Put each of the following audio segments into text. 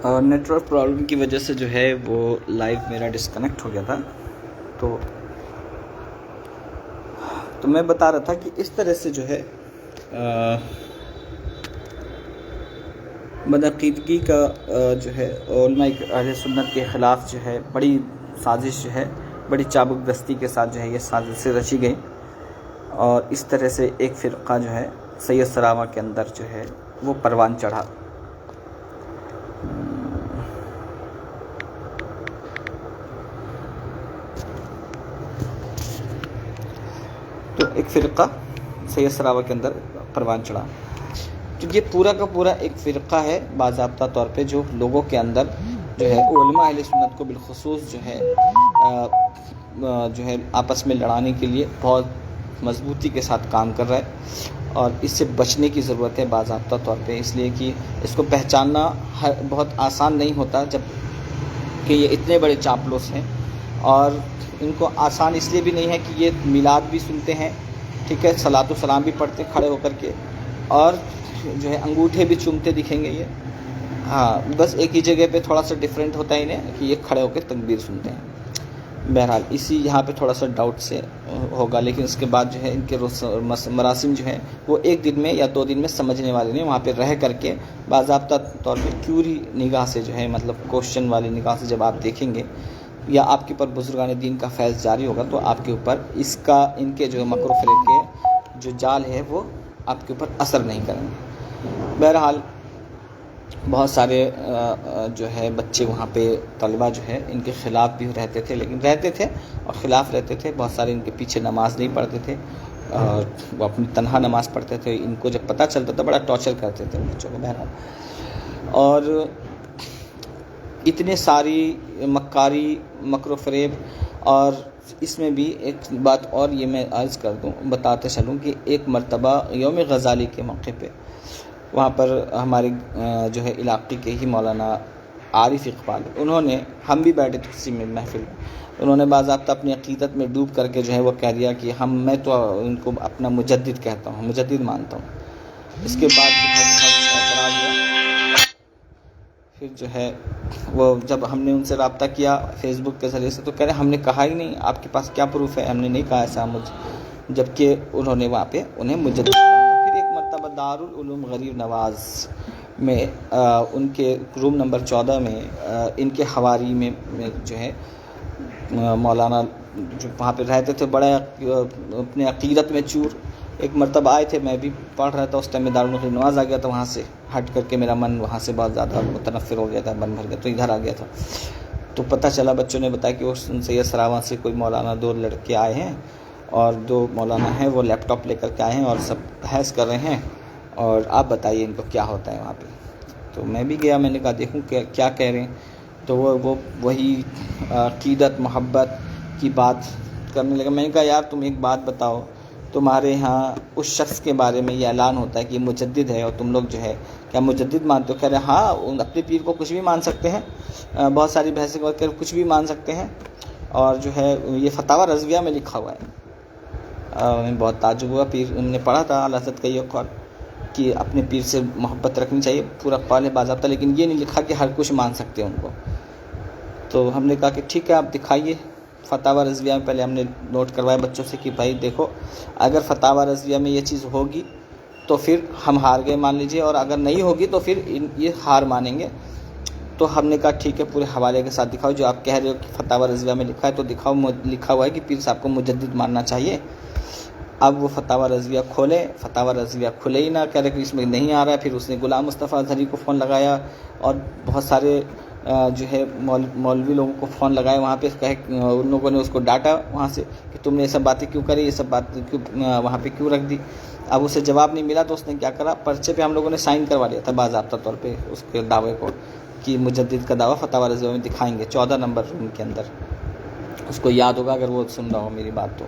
Net work problem کی وجہ سے جو ہے وہ لائیو میرا ڈسکنیکٹ ہو گیا تھا. تو میں بتا رہا تھا کہ اس طرح سے جو ہے بدعقیدگی کا جو ہے علماء اہل سنت کے خلاف جو ہے بڑی سازش جو ہے، بڑی چابک دستی کے ساتھ جو ہے یہ سازش سے رچی گئی، اور اس طرح سے ایک فرقہ جو ہے سید سراواں کے اندر جو ہے وہ پروان چڑھا. تو ایک فرقہ سید سراواں کے اندر پروان چڑھا. تو یہ پورا کا پورا ایک فرقہ ہے باضابطہ طور پہ جو لوگوں کے اندر جو ہے علماء اہل سنت کو بالخصوص جو ہے آپس میں لڑانے کے لیے بہت مضبوطی کے ساتھ کام کر رہا ہے، اور اس سے بچنے کی ضرورت ہے باضابطہ طور پہ، اس لیے کہ اس کو پہچاننا بہت آسان نہیں ہوتا، جب کہ یہ اتنے بڑے چاپلوس ہیں. اور ان کو آسان اس لیے بھی نہیں ہے کہ یہ میلاد بھی سنتے ہیں، ٹھیک ہے، صلاۃ و سلام بھی پڑھتے کھڑے ہو کر کے، اور جو ہے انگوٹھے بھی چومتے دکھیں گے یہ. ہاں، بس ایک ہی جگہ پہ تھوڑا سا ڈیفرنٹ ہوتا ہے انہیں کہ یہ کھڑے ہو کے تکبیر سنتے ہیں. بہرحال اسی یہاں پہ تھوڑا سا ڈاؤٹ سے ہوگا، لیکن اس کے بعد جو ہے ان کے مراسم جو ہے وہ ایک دن میں یا 2 دن میں سمجھنے والے نہیں. وہاں پہ رہ کر کے باضابطہ طور پہ کیوری نگاہ سے جو ہے، مطلب کوشچن والی نگاہ سے جب آپ دیکھیں گے یا آپ کے اوپر بزرگان دین کا فیض جاری ہوگا، تو آپ کے اوپر ان کے جو مکر و فریب کے جو جال ہے وہ آپ کے اوپر اثر نہیں کریں گے. بہرحال بہت سارے جو ہے بچے وہاں پہ طلبہ جو ہے ان کے خلاف بھی رہتے تھے اور خلاف رہتے تھے. بہت سارے ان کے پیچھے نماز نہیں پڑھتے تھے، اور وہ اپنی تنہا نماز پڑھتے تھے. ان کو جب پتہ چلتا تھا بڑا ٹارچر کرتے تھے بچوں کو. بہرحال اور اتنے ساری مکاری، مکر و فریب. اور اس میں بھی ایک بات اور یہ میں عرض کر دوں، بتاتے چلوں کہ ایک مرتبہ یوم غزالی کے موقع پہ وہاں پر ہمارے جو ہے علاقے کے ہی مولانا عارف اقبال، انہوں نے، ہم بھی بیٹھے تھے کسی میں محفل میں، انہوں نے باضابطہ اپنی عقیدت میں ڈوب کر کے جو ہے وہ کہہ دیا کہ میں تو ان کو اپنا مجدد کہتا ہوں، مجدد مانتا ہوں. اس کے بعد اعتراض ہوا. پھر جو ہے وہ جب ہم نے ان سے رابطہ کیا فیس بک کے ذریعے سے، تو کہہ رہے ہم نے کہا ہی نہیں، آپ کے پاس کیا پروف ہے، ہم نے نہیں کہا ایسا جبکہ انہوں نے وہاں پہ انہیں مجدد. پھر ایک مرتبہ دارالعلوم غریب نواز میں ان کے روم نمبر 14 میں ان کے حواری میں جو ہے مولانا جو وہاں پہ رہتے تھے بڑے اپنے عقیدت میں چور، ایک مرتبہ آئے تھے. میں بھی پڑھ رہا تھا اس ٹائم میں، دارالعلوم غریب نواز آ گیا تھا وہاں سے ہٹ کر کے، میرا من وہاں سے بہت زیادہ متنفر ہو گیا تھا، من بھر گیا، تو ادھر آ گیا تھا. تو پتہ چلا بچوں نے بتایا کہ وہ سید سراواں سے کوئی مولانا 2 لڑکے آئے ہیں، اور 2 مولانا ہیں وہ لیپ ٹاپ لے کر کے آئے ہیں اور سب بحث کر رہے ہیں، اور آپ بتائیے ان کو کیا ہوتا ہے وہاں پہ. تو میں بھی گیا، میں نے کہا دیکھوں کیا کہہ رہے ہیں. تو وہ وہی عقیدت محبت کی بات کرنے لگا. میں نے کہا یار تم ایک بات بتاؤ، تمہارے ہاں اس شخص کے بارے میں یہ اعلان ہوتا ہے کہ یہ مجدد ہے، اور تم لوگ جو ہے کیا مجدد مانتے ہو؟ کہہ رہے ہاں، اپنے پیر کو کچھ بھی مان سکتے ہیں، بہت ساری بحثیں کر کے کچھ بھی مان سکتے ہیں، اور جو ہے یہ فتاوی رضویہ میں لکھا ہوا ہے. میں بہت تعجب ہوا. پیر ان نے پڑھا تھا اعلیٰ حضرت کا یہ قول کہ اپنے پیر سے محبت رکھنی چاہیے، پورا قول ہے باضابطہ، لیکن یہ نہیں لکھا کہ ہر کچھ مان سکتے ہیں ان کو. تو ہم نے کہا کہ ٹھیک ہے آپ دکھائیے فتاوی رضویہ میں. پہلے ہم نے نوٹ کروایا بچوں سے کہ بھائی دیکھو، اگر فتاوی رضویہ میں یہ چیز ہوگی تو پھر ہم ہار گئے مان لیجئے، اور اگر نہیں ہوگی تو پھر یہ ہار مانیں گے. تو ہم نے کہا ٹھیک ہے پورے حوالے کے ساتھ دکھاؤ، جو آپ کہہ رہے ہو کہ فتاوی رضویہ میں لکھا ہے تو دکھاؤ، لکھا ہوا ہے کہ پیر صاحب کو مجدد ماننا چاہیے. اب وہ فتاوی رضویہ کھولے، فتاوی رضویہ کھلے ہی نہ، کہہ رہے کہ اس میں نہیں آ رہا ہے. پھر اس نے غلام مصطفیٰ اظہری کو فون لگایا، اور بہت سارے جو ہے مولوی لوگوں کو فون لگائے وہاں پہ، ان لوگوں نے اس کو ڈانٹا وہاں سے کہ تم نے یہ سب باتیں کیوں کری، یہ سب بات وہاں پہ کیوں رکھ دی. اب اسے جواب نہیں ملا تو اس نے کیا کرا، پرچے پہ ہم لوگوں نے سائن کروا لیا تھا باضابطہ طور پہ اس کے دعوے کو کہ مجدد کا دعویٰ فتاوی رضویہ میں دکھائیں گے 14 نمبر روم کے اندر. اس کو یاد ہوگا اگر وہ سن رہا ہو میری بات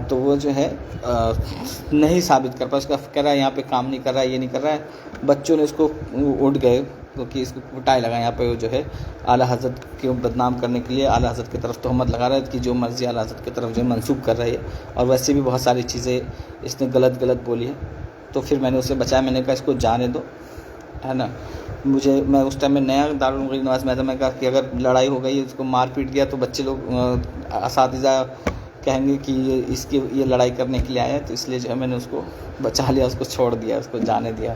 تو وہ جو ہے نہیں ثابت کر پا. اس کا کہہ رہا ہے یہاں پہ کام نہیں کر رہا ہے، یہ نہیں کر رہا ہے. بچوں نے اس کو اٹھ گئے کیونکہ اس کو پٹائے لگا، یہاں پہ جو ہے اعلیٰ حضرت کو بدنام کرنے کے لیے اعلیٰ حضرت کی طرف تہمت لگا رہا ہے کہ جو مرضی اعلیٰ حضرت کی طرف جو ہے منسوب کر رہی ہے، اور ویسے بھی بہت ساری چیزیں اس نے غلط بولی ہے. تو پھر میں نے اسے بچایا، میں نے کہا اس کو جانے دو، ہے نا. میں اس ٹائم میں نیا دارالعلوم غریب نواز میں تھا. میں کہا کہ اگر لڑائی ہو گئی اس کو مار پیٹ دیا تو بچے لوگ اساتذہ کہیں گے کہ یہ لڑائی کرنے کے لیے آیا ہے, تو اس لیے جو ہے میں نے اس کو بچا لیا, اس کو چھوڑ دیا, اس کو جانے دیا.